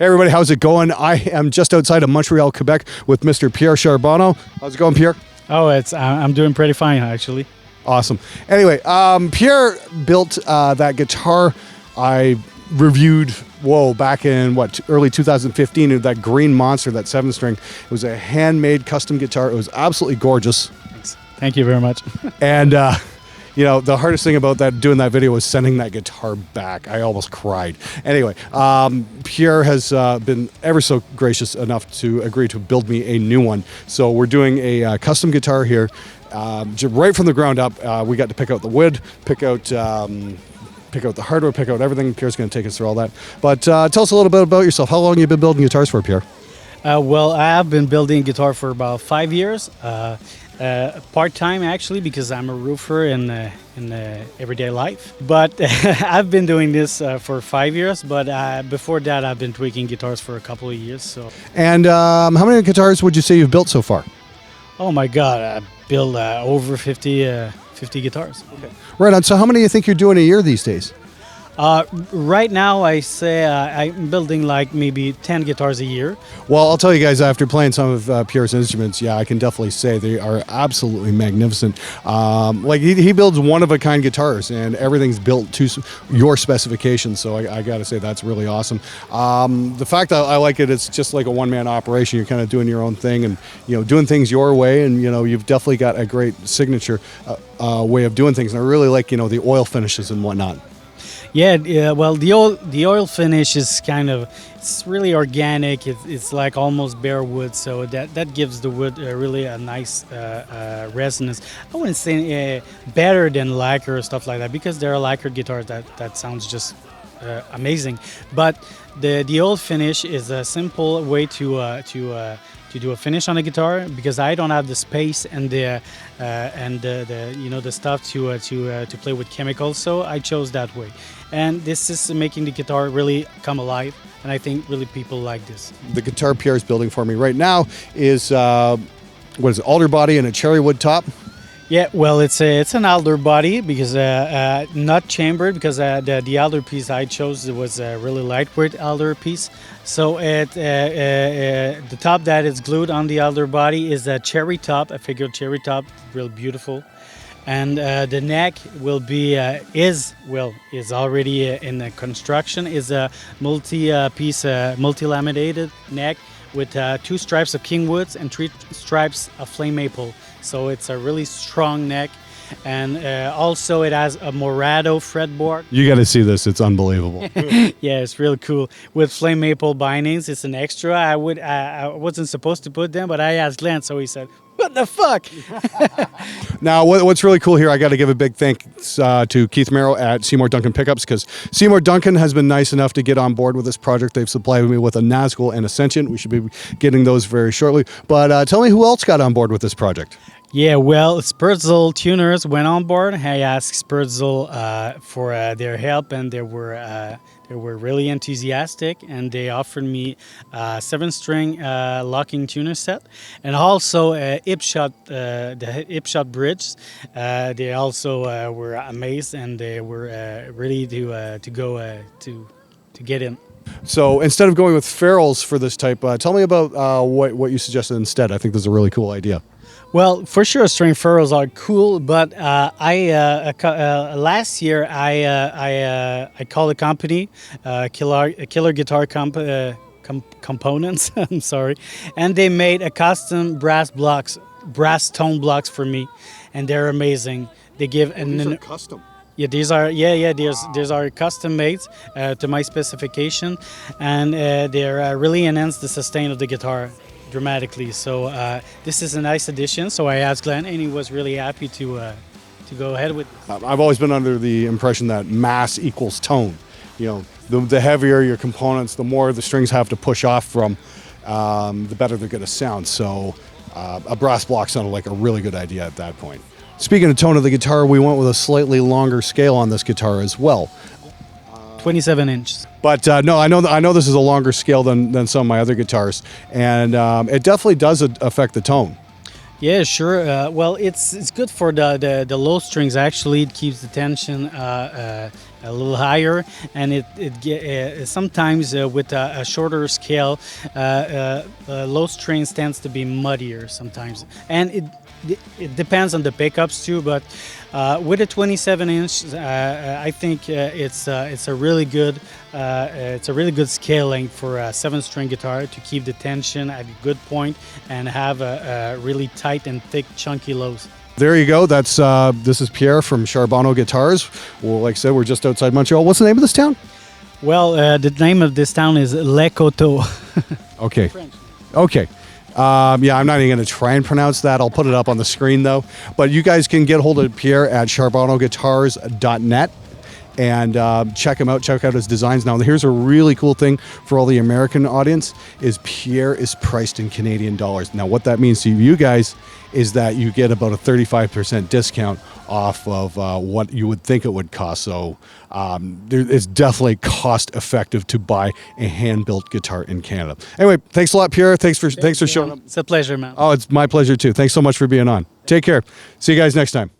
Hey everybody, how's it going? I am just outside of Montreal, Quebec with Mr. Pierre Charbonneau. How's it going, Pierre? Oh, I'm doing pretty fine, actually. Awesome. Anyway, Pierre built that guitar I reviewed, back in, early 2015, that green monster, that 7-string. It was a handmade custom guitar. It was absolutely gorgeous. Thanks. Thank you very much. And, the hardest thing about doing that video was sending that guitar back. I almost cried. Anyway, Pierre has been ever so gracious enough to agree to build me a new one. So we're doing a custom guitar here, right from the ground up. We got to pick out the wood, pick out the hardware, pick out everything. Pierre's going to take us through all that. But tell us a little bit about yourself. How long have you been building guitars for, Pierre? Well, I have been building guitar for about 5 years. Part-time, actually, because I'm a roofer in everyday life. But I've been doing this for 5 years. But before that, I've been tweaking guitars for a couple of years. So. And how many guitars would you say you've built so far? Oh my God, I built over 50 guitars. Okay. Right on. So how many do you think you're doing a year these days? Right now, I say I'm building like maybe 10 guitars a year. Well, I'll tell you guys, after playing some of Pierre's instruments, I can definitely say they are absolutely magnificent. He builds one-of-a-kind guitars, and everything's built to your specifications, so I got to say that's really awesome. The fact that I like it's just like a one-man operation. You're kind of doing your own thing and, doing things your way, and, you've definitely got a great signature way of doing things, and I really like, the oil finishes and whatnot. Yeah. Well, the oil finish is it's really organic. It's like almost bare wood, so that gives the wood really a nice resonance. I wouldn't say better than lacquer or stuff like that, because there are lacquered guitars that sounds just amazing. But the oil finish is a simple way to do a finish on a guitar, because I don't have the space and the stuff to play with chemicals, so I chose that way. And this is making the guitar really come alive, and I think really people like this. The guitar Pierre is building for me right now is Alder body and a cherry wood top. Yeah, well, it's an Alder body, because not chambered, because the Alder piece I chose was a really lightweight Alder piece. So the top that is glued on the Alder body is a cherry top, a figured cherry top, real beautiful. And the neck is already in the construction. Is a multi-piece, multi-laminated neck with 2 stripes of kingwoods and 3 stripes of flame maple. So it's a really strong neck, and also it has a Morado fretboard. You got to see this; it's unbelievable. Yeah, it's really cool with flame maple bindings. It's an extra. I wasn't supposed to put them, but I asked Glenn, so he said, "What the fuck?" Now, what's really cool here, I got to give a big thanks to Keith Merrow at Seymour Duncan Pickups, because Seymour Duncan has been nice enough to get on board with this project. They've supplied me with a Nazgul and Ascension. We should be getting those very shortly. But tell me who else got on board with this project. Yeah, well, SpectreSound Tuners went on board. I asked SpectreSound for their help, and they were really enthusiastic, and they offered me a 7-string locking tuner set, and also the hip shot bridge. They also were amazed, and they were ready to go to get in. So instead of going with ferrules for this type, tell me about what you suggested instead. I think this is a really cool idea. Well, for sure, string ferrules are cool, but last year I called a company, Killer Guitar Components. I'm sorry, and they made a custom brass tone blocks for me, and they're amazing. They give these are custom. Yeah, these are custom made to my specification, and they're really enhance the sustain of the guitar dramatically. So this is a nice addition. So I asked Glenn, and he was really happy to go ahead with it. I've always been under the impression that mass equals tone. The heavier your components, the more the strings have to push off from, the better they're going to sound. So a brass block sounded like a really good idea at that point. Speaking of tone of the guitar, we went with a slightly longer scale on this guitar as well. 27 inches. But no, I know this is a longer scale than some of my other guitars, and it definitely does affect the tone. Yeah, sure. Well, it's good for the low strings. Actually, it keeps the tension a little higher, and sometimes with a shorter scale, low strings tends to be muddier sometimes, and it depends on the pickups too. But with a 27-inch, I think it's a really good scale length for a 7-string guitar to keep the tension at a good point and have a really tight and thick, chunky lows. There you go. That's this is Pierre from Charbonneau Guitars. Well, like I said, we're just outside Montreal. What's the name of this town? Well, the name of this town is Les Coteaux. Okay. French. Okay. Yeah, I'm not even going to try and pronounce that. I'll put it up on the screen, though. But you guys can get hold of Pierre at charbonneauguitars.net and check him out. Check out his designs. Now, here's a really cool thing for all the American audience is Pierre is priced in Canadian dollars. Now, what that means to you guys is that you get about a 35% discount off of what you would think it would cost. So it's definitely cost effective to buy a hand-built guitar in Canada. Anyway, thanks a lot, Pierre. Thanks for showing up. It's a pleasure, man. Oh, it's my pleasure too. Thanks so much for being on. Take care. See you guys next time.